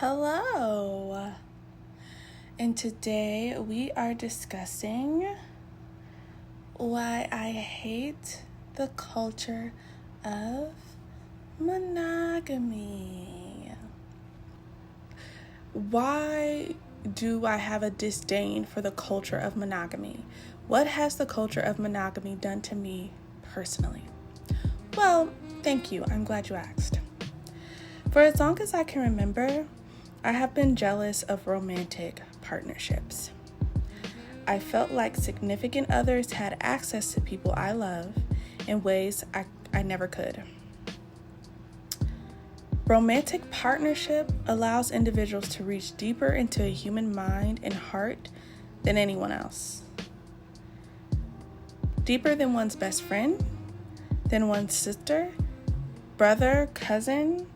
Hello, and today we are discussing why I hate the culture of monogamy. Why do I have a disdain for the culture of monogamy? What has the culture of monogamy done to me personally? Well, thank you. I'm glad you asked. For as long as I can remember, I have been jealous of romantic partnerships. I felt like significant others had access to people I love in ways I never could. Romantic partnership allows individuals to reach deeper into a human mind and heart than anyone else. Deeper than one's best friend, than one's sister, brother, cousin,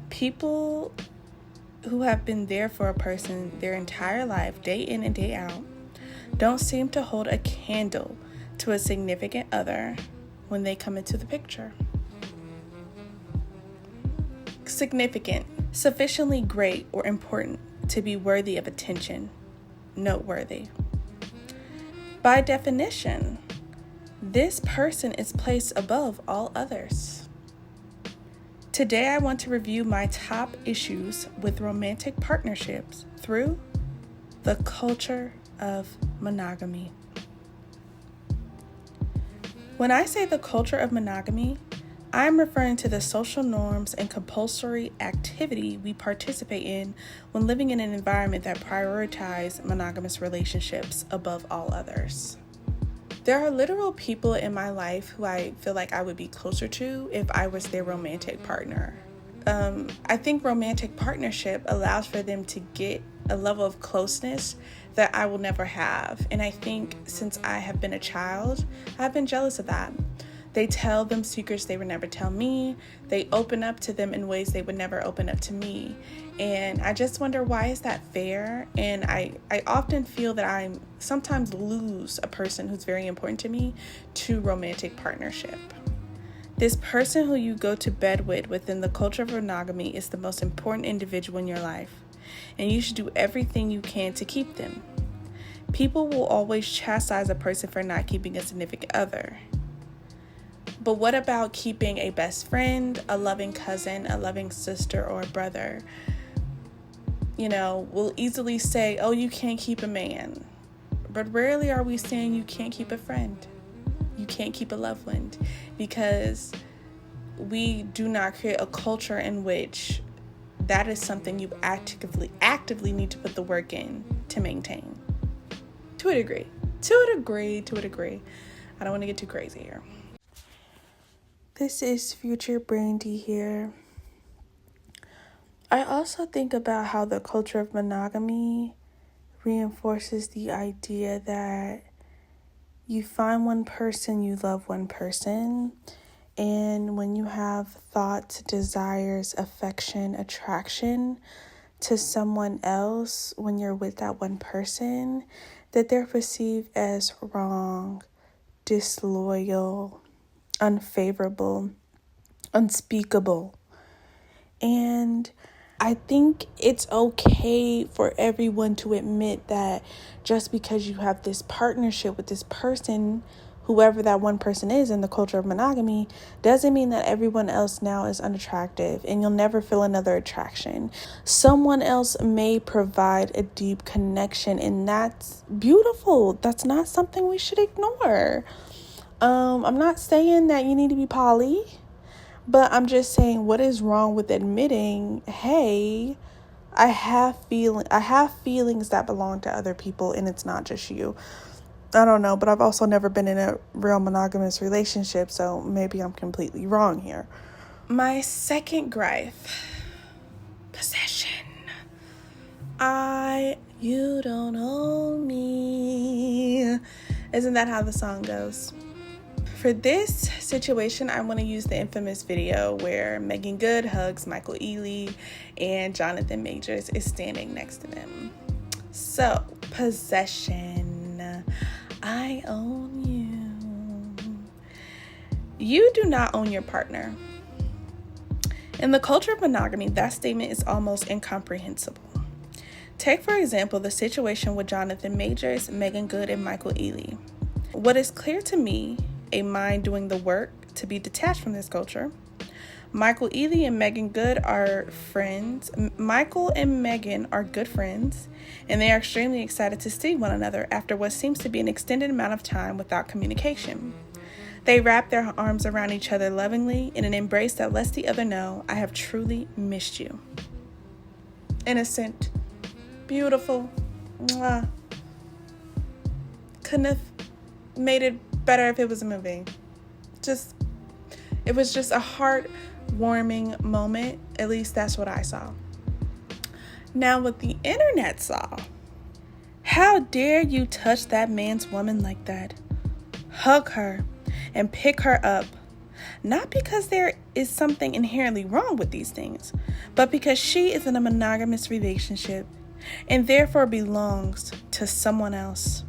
people who have been there for a person their entire life, day in and day out, don't seem to hold a candle to a significant other when they come into the picture. Significant, sufficiently great or important to be worthy of attention, noteworthy. By definition, this person is placed above all others. Today, I want to review my top issues with romantic partnerships through the culture of monogamy. When I say the culture of monogamy, I'm referring to the social norms and compulsory activity we participate in when living in an environment that prioritizes monogamous relationships above all others. There are literal people in my life who I feel like I would be closer to if I was their romantic partner. I think romantic partnership allows for them to get a level of closeness that I will never have. And I think since I have been a child, I've been jealous of that. They tell them secrets they would never tell me. They open up to them in ways they would never open up to me. And I just wonder, why is that fair? And I often feel that I sometimes lose a person who's very important to me to romantic partnership. This person who you go to bed with within the culture of monogamy is the most important individual in your life. And you should do everything you can to keep them. People will always chastise a person for not keeping a significant other. But what about keeping a best friend, a loving cousin, a loving sister, or a brother? We'll easily say, oh, you can't keep a man. But rarely are we saying you can't keep a friend. You can't keep a loved one, because we do not create a culture in which that is something you actively need to put the work in to maintain. To a degree. I don't want to get too crazy here. This is Future Brandy here. I also think about how the culture of monogamy reinforces the idea that you find one person, you love one person, and when you have thoughts, desires, affection, attraction to someone else, when you're with that one person, that they're perceived as wrong, disloyal, unfavorable, unspeakable. And I think it's okay for everyone to admit that just because you have this partnership with this person, whoever that one person is in the culture of monogamy, doesn't mean that everyone else now is unattractive and you'll never feel another attraction. Someone else may provide a deep connection, and that's beautiful. That's not something we should ignore. I'm not saying that you need to be poly, but I'm just saying, what is wrong with admitting, hey, I have feelings that belong to other people and it's not just you. I don't know, but I've also never been in a real monogamous relationship, so maybe I'm completely wrong here. My second gripe, possession. You don't own me. Isn't that how the song goes? For this situation, I want to use the infamous video where Megan Good hugs Michael Ealy and Jonathan Majors is standing next to them. So, possession. I own you. You do not own your partner. In the culture of monogamy, that statement is almost incomprehensible. Take, for example, the situation with Jonathan Majors, Megan Good, and Michael Ealy. What is clear to me, a mind doing the work to be detached from this culture, Michael Ealy and Megan Good are friends. Michael and Megan are good friends, and they are extremely excited to see one another after what seems to be an extended amount of time without communication. They wrap their arms around each other lovingly in an embrace that lets the other know, I have truly missed you. Innocent, beautiful, mwah. Couldn't have made it better if it was a movie. It was just a heartwarming moment. At least that's what I saw. Now what the internet saw. How dare you touch that man's woman like that? Hug her and pick her up. Not because there is something inherently wrong with these things, but because she is in a monogamous relationship and therefore belongs to someone else.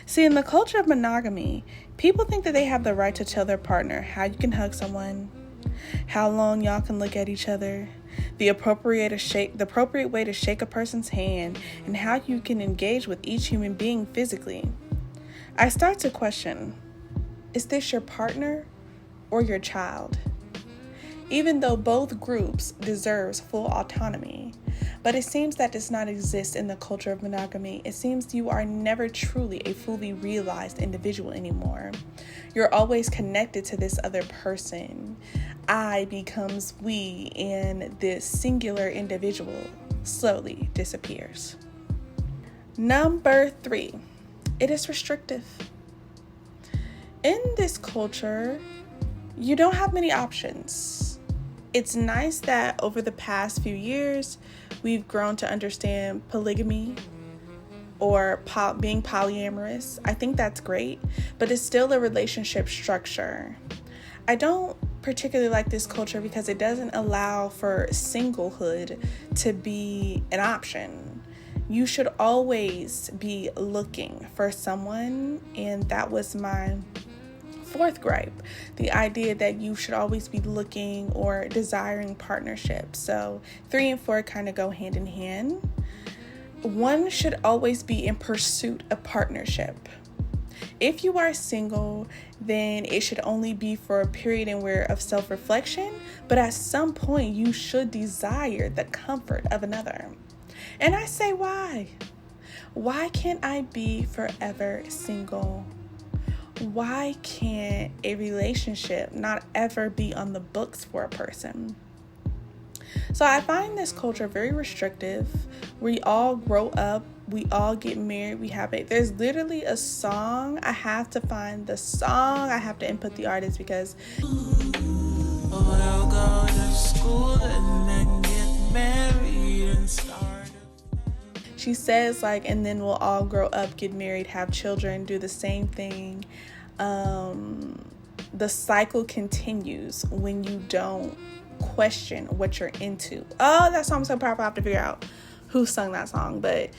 See, in the culture of monogamy, people think that they have the right to tell their partner how you can hug someone, how long y'all can look at each other, the appropriate way to shake a person's hand, and how you can engage with each human being physically. I start to question, is this your partner or your child? Even though both groups deserve full autonomy, but it seems that does not exist in the culture of monogamy. It seems you are never truly a fully realized individual anymore. You're always connected to this other person. I becomes we, and this singular individual slowly disappears. Number 3, it is restrictive. In this culture, you don't have many options. It's nice that over the past few years, we've grown to understand polygamy or being polyamorous. I think that's great, but it's still a relationship structure. I don't particularly like this culture because it doesn't allow for singlehood to be an option. You should always be looking for someone, and that was my 4th gripe, the idea that you should always be looking or desiring partnership. So 3 and 4 kind of go hand in hand. One should always be in pursuit of partnership. If you are single, then it should only be for a period of self-reflection, but at some point you should desire the comfort of another. And I say, why? Why can't I be forever single? Why can't a relationship not ever be on the books for a person? So I find this culture very restrictive. We all grow up, we all get married, there's literally a song. I have to find the song. I have to input the artist because we'll go to school and then get married and start. She says and then we'll all grow up, get married, have children, do the same thing. The cycle continues when you don't question what you're into. Oh, that song's so powerful. I have to figure out who sung that song, but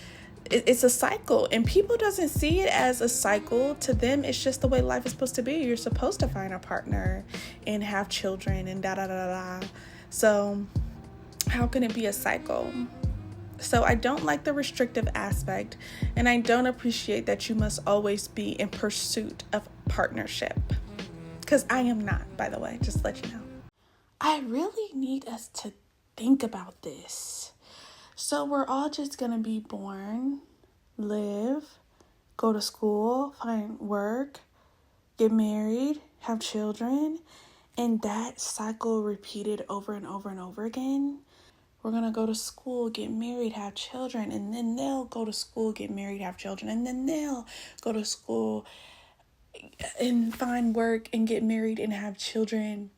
it's a cycle, and people doesn't see it as a cycle. To them, it's just the way life is supposed to be. You're supposed to find a partner and have children and da da da da. So how can it be a cycle? So I don't like the restrictive aspect, and I don't appreciate that you must always be in pursuit of partnership. Because I am not, by the way, just to let you know. I really need us to think about this. So we're all just going to be born, live, go to school, find work, get married, have children, and that cycle repeated over and over and over again. We're going to go to school, get married, have children, and then they'll go to school, get married, have children, and then they'll go to school and find work and get married and have children.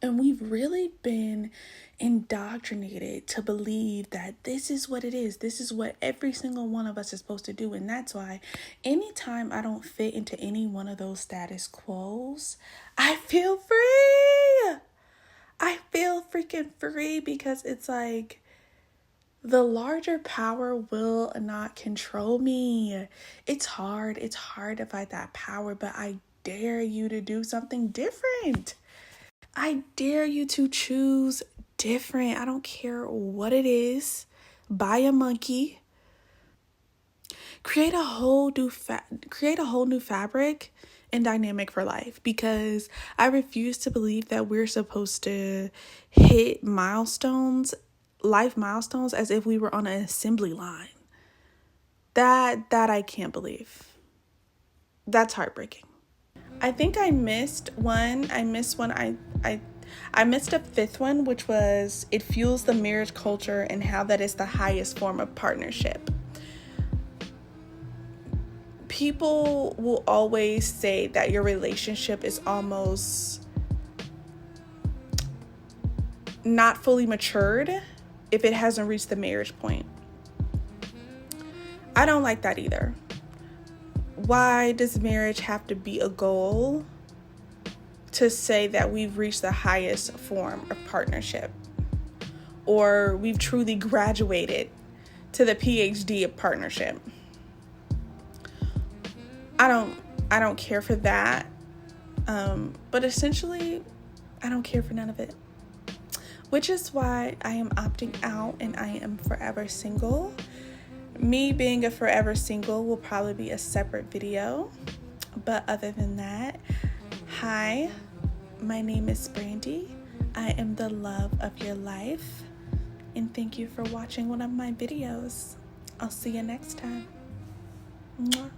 And we've really been indoctrinated to believe that this is what it is. This is what every single one of us is supposed to do. And that's why anytime I don't fit into any one of those status quos, I feel free. I feel freaking free because it's the larger power will not control me. It's hard to fight that power, but I dare you to do something different. I dare you to choose different. I don't care what it is. Buy a monkey. Create a whole new fabric and dynamic for life, because I refuse to believe that we're supposed to hit life milestones, as if we were on an assembly line. That I can't believe. That's heartbreaking. I think I missed one. I missed a fifth one, which was it fuels the marriage culture and how that is the highest form of partnership. People will always say that your relationship is almost not fully matured if it hasn't reached the marriage point. I don't like that either. Why does marriage have to be a goal to say that we've reached the highest form of partnership, or we've truly graduated to the PhD of partnership? I don't care for that. But essentially, I don't care for none of it. Which is why I am opting out and I am forever single. Me being a forever single will probably be a separate video. But other than that, hi, my name is Brandy. I am the love of your life. And thank you for watching one of my videos. I'll see you next time. Mwah.